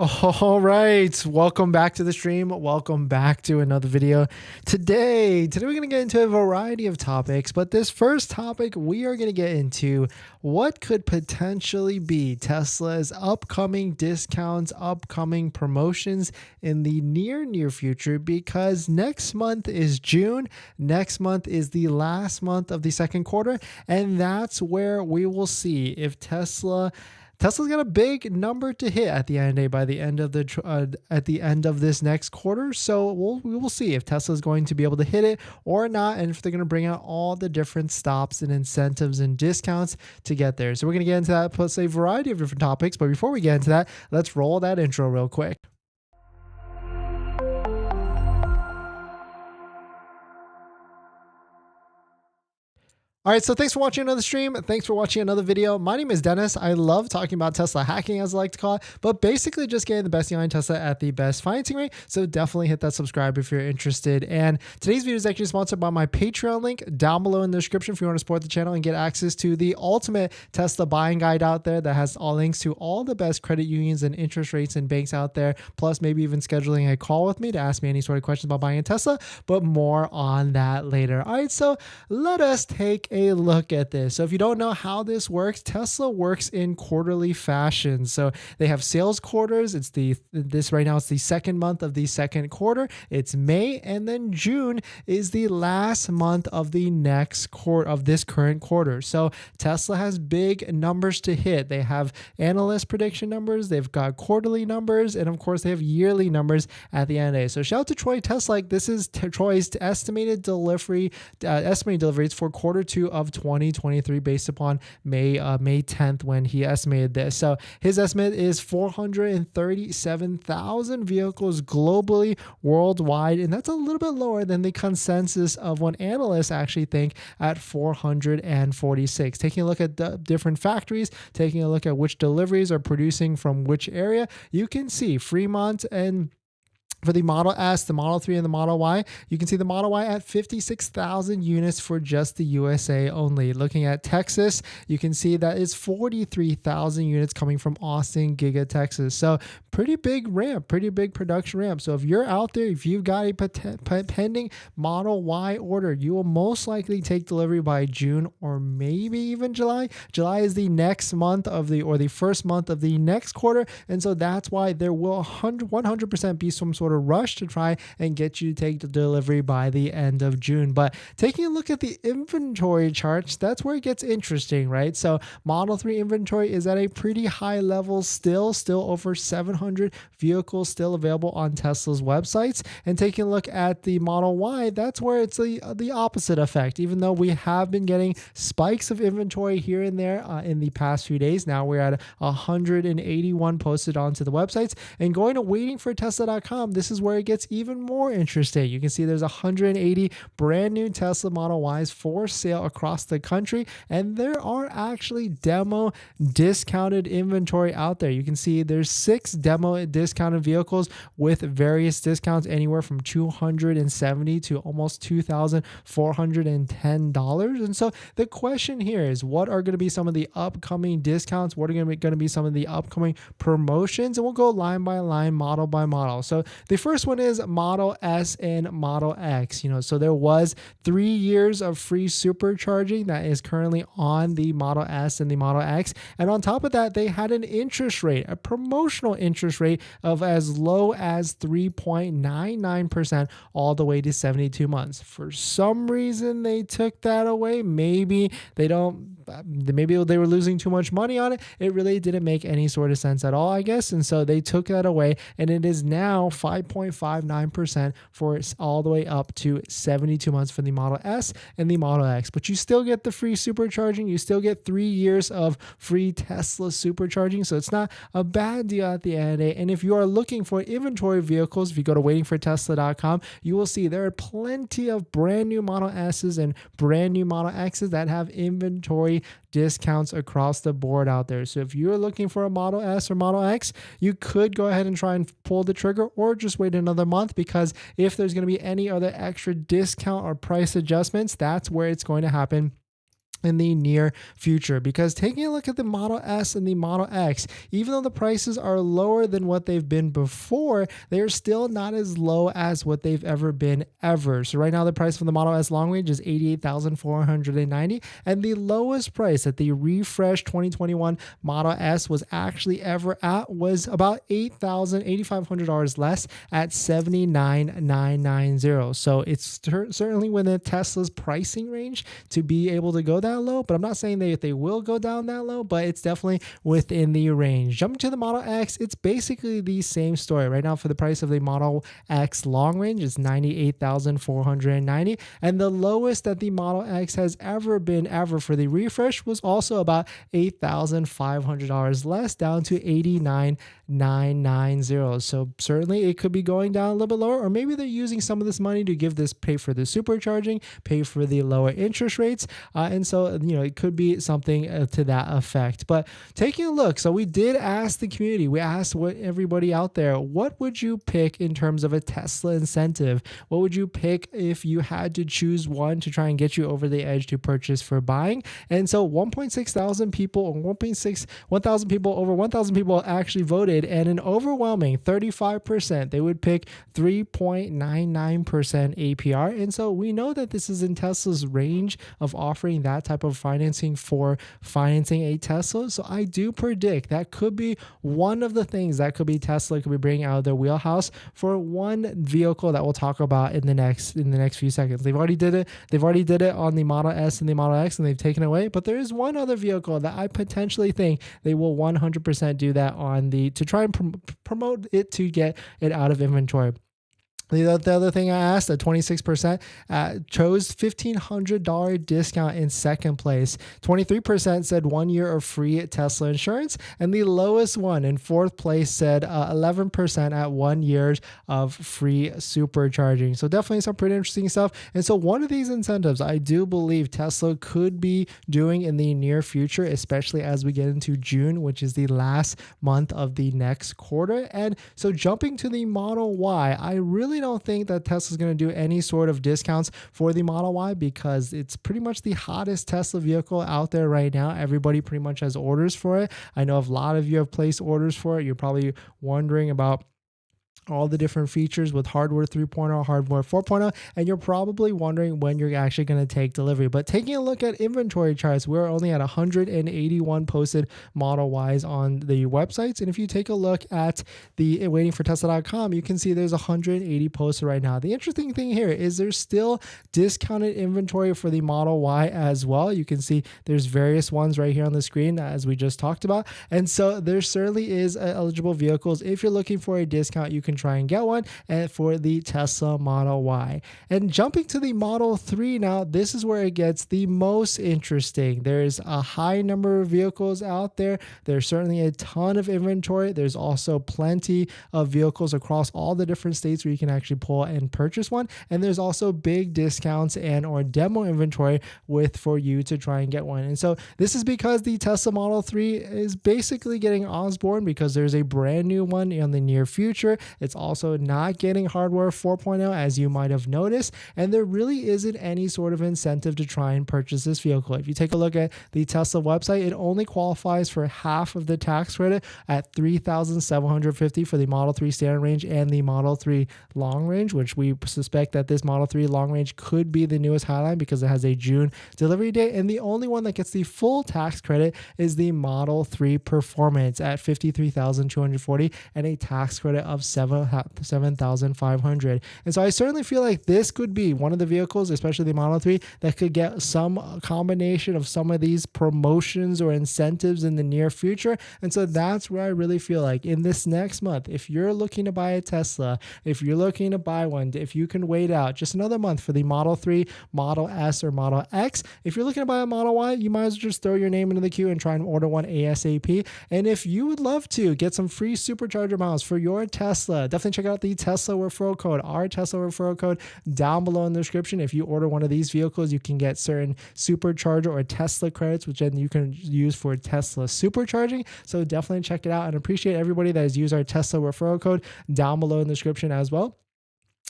All right, welcome back to the stream. Welcome back to another video. Today we're going to get into a variety of topics, but this first topic we are going to get into what could potentially be Tesla's upcoming discounts, upcoming promotions in the near future, because next month is June. Next month is the last month of the second quarter, and that's where we will see if Tesla's got a big number to hit at the end of the day by the end of this next quarter. So we will see if Tesla is going to be able to hit it or not, and if they're going to bring out all the different stops and incentives and discounts to get there. So we're going to get into that plus a variety of different topics. But before we get into that, let's roll that intro real quick. All right, so thanks for watching another stream. Thanks for watching another video. My name is Dennis. I love talking about Tesla hacking, as I like to call it, but basically just getting the best behind Tesla at the best financing rate. So definitely hit that subscribe if you're interested. And today's video is actually sponsored by my Patreon link down below in the description if you want to support the channel and get access to the ultimate Tesla buying guide out there that has all links to all the best credit unions and interest rates and banks out there, plus maybe even scheduling a call with me to ask me any sort of questions about buying a Tesla, but more on that later. All right, so let us take a look at this. So if you don't know how this works, Tesla works in quarterly fashion. So they have sales quarters. Right now it's the second month of the second quarter. It's May, and then June is the last month of the next quarter of this current quarter. So Tesla has big numbers to hit. They have analyst prediction numbers, they've got quarterly numbers, and of course they have yearly numbers at the end of the day. So shout out to Troy Tesla. This is Troy's estimated deliveries for quarter two of 2023 based upon May 10th when he estimated this. So his estimate is 437,000 vehicles globally, worldwide, and that's a little bit lower than the consensus of what analysts actually think at 446. Taking a look at the different factories, taking a look at which deliveries are producing from which area, you can see Fremont and for the Model S, the Model 3, and the Model Y, you can see the Model Y at 56,000 units for just the USA only. Looking at Texas, you can see that is 43,000 units coming from Austin, Giga, Texas. So pretty big ramp, pretty big production ramp. So if you're out there, if you've got a pending Model Y order, you will most likely take delivery by June or maybe even July. July is the next month of the first month of the next quarter. And so that's why there will 100% be some sort of rush to try and get you to take the delivery by the end of June. But taking a look at the inventory charts, that's where it gets interesting, right? So Model 3 inventory is at a pretty high level still over 700 vehicles still available on Tesla's websites. And taking a look at the Model Y, that's where it's the opposite effect. Even though we have been getting spikes of inventory here and there in the past few days, now we're at 181 posted onto the websites. And going to waitingfortesla.com, this is where it gets even more interesting. You can see there's 180 brand new Tesla Model Ys for sale across the country, and there are actually demo discounted inventory out there. You can see there's 6 demo discounted vehicles with various discounts anywhere from $270 to almost $2,410. And so the question here is, what are going to be some of the upcoming discounts? What are going to be some of the upcoming promotions? And we'll go line by line, model by model. So the first one is Model S and Model X. So there was 3 years of free supercharging that is currently on the Model S and the Model X. And on top of that, they had an interest rate, a promotional interest rate of as low as 3.99% all the way to 72 months. For some reason, they took that away. Maybe they were losing too much money on it. It really didn't make any sort of sense at all, I guess. And so they took that away, and it is now 5.59% for all the way up to 72 months for the Model S and the Model X. But you still get the free supercharging. You still get 3 years of free Tesla supercharging. So it's not a bad deal at the end of the day. And if you are looking for inventory vehicles, if you go to waitingfortesla.com, you will see there are plenty of brand new Model S's and brand new Model X's that have inventory discounts across the board out there. So if you're looking for a Model S or Model X, you could go ahead and try and pull the trigger, or just wait another month, because if there's going to be any other extra discount or price adjustments, that's where it's going to happen in the near future. Because taking a look at the Model S and the Model X, even though the prices are lower than what they've been before, they are still not as low as what they've ever been ever. So right now the price for the Model S long range is $88,490, and the lowest price that the refreshed 2021 Model S was actually ever at was about $8,500 less at $79,990. So it's certainly within Tesla's pricing range to be able to go that low, but I'm not saying that they will go down that low, but it's definitely within the range. Jumping to the Model X, it's basically the same story. Right now for the price of the Model X long range is $98,490, and the lowest that the Model X has ever been for the refresh was also about $8,500 less, down to $89,990. So certainly it could be going down a little bit lower, or maybe they're using some of this money to pay for the supercharging, pay for the lower interest rates, and so it could be something to that effect. But taking a look, so we did ask the community, we asked everybody out there, what would you pick in terms of a Tesla incentive? What would you pick if you had to choose one to try and get you over the edge to purchase for buying? And so 1,600 people, or 1,000 people, over 1,000 people actually voted, and an overwhelming 35%, they would pick 3.99% APR. And so we know that this is in Tesla's range of offering that type of financing for financing a Tesla. So I do predict that could be one of the things that could be Tesla could be bringing out of their wheelhouse for one vehicle that we'll talk about in the next few seconds. They've already did it on the Model S and the Model X, and they've taken it away. But there is one other vehicle that I potentially think they will 100% do that on to try and promote it to get it out of inventory. The other thing I asked, at 26%, chose $1,500 discount in second place. 23% said 1 year of free Tesla insurance. And the lowest one in fourth place said 11% at 1 year of free supercharging. So definitely some pretty interesting stuff. And so one of these incentives I do believe Tesla could be doing in the near future, especially as we get into June, which is the last month of the next quarter. And so jumping to the Model Y, I really don't think that Tesla's going to do any sort of discounts for the Model Y, because it's pretty much the hottest Tesla vehicle out there right now. Everybody pretty much has orders for it. I know a lot of you have placed orders for it. You're probably wondering about all the different features with hardware 3.0, hardware 4.0, and you're probably wondering when you're actually going to take delivery. But taking a look at inventory charts, we're only at 181 posted Model Ys on the websites. And if you take a look at the waitingfortesla.com, you can see there's 180 posted right now. The interesting thing here is there's still discounted inventory for the Model Y as well. You can see there's various ones right here on the screen as we just talked about. And so there certainly is eligible vehicles. If you're looking for a discount, you can try and get one, and for the Tesla Model Y. And jumping to the Model 3 now, this is where it gets the most interesting. There's a high number of vehicles out there. There's certainly a ton of inventory. There's also plenty of vehicles across all the different states where you can actually pull and purchase one. And there's also big discounts and or demo inventory for you to try and get one. And so this is because the Tesla Model 3 is basically getting Osborne, because there's a brand new one in the near future. It's also not getting hardware 4.0, as you might have noticed, and there really isn't any sort of incentive to try and purchase this vehicle. If you take a look at the Tesla website, it only qualifies for half of the tax credit at $3,750 for the Model 3 standard range and the Model 3 long range, which we suspect that this Model 3 long range could be the newest Highline because it has a June delivery date. And the only one that gets the full tax credit is the Model 3 Performance at $53,240 and a tax credit of $7,500. And so I certainly feel like this could be one of the vehicles, especially the Model 3, that could get some combination of some of these promotions or incentives in the near future. And so that's where I really feel like in this next month, if you're looking to buy a Tesla, if you're looking to buy one, if you can wait out just another month for the Model 3, Model S, or Model X, if you're looking to buy a Model Y, you might as well just throw your name into the queue and try and order one ASAP. And if you would love to get some free supercharger miles for your Tesla, definitely check out the Tesla referral code, our Tesla referral code, down below in the description. If you order one of these vehicles, you can get certain supercharger or Tesla credits, which then you can use for Tesla supercharging. So definitely check it out, and appreciate everybody that has used our Tesla referral code down below in the description as well.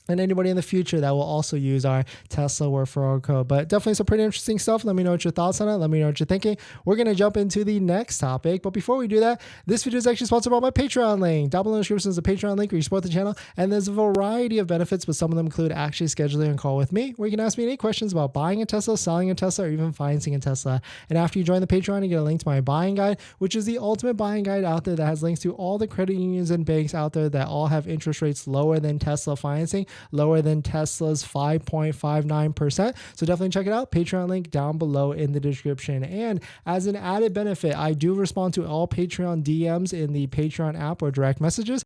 and anybody in the future that will also use our Tesla referral code. But definitely some pretty interesting stuff. Let me know what your thoughts on it. Let me know what you're thinking. We're going to jump into the next topic. But before we do that, this video is actually sponsored by my Patreon link. Down below in the description is a Patreon link where you support the channel. And there's a variety of benefits, but some of them include actually scheduling a call with me, where you can ask me any questions about buying a Tesla, selling a Tesla, or even financing a Tesla. And after you join the Patreon, you get a link to my buying guide, which is the ultimate buying guide out there that has links to all the credit unions and banks out there that all have interest rates lower than Tesla financing, lower than Tesla's 5.59%. So definitely check it out. Patreon link down below in the description. And as an added benefit, I do respond to all Patreon DMs in the Patreon app or direct messages.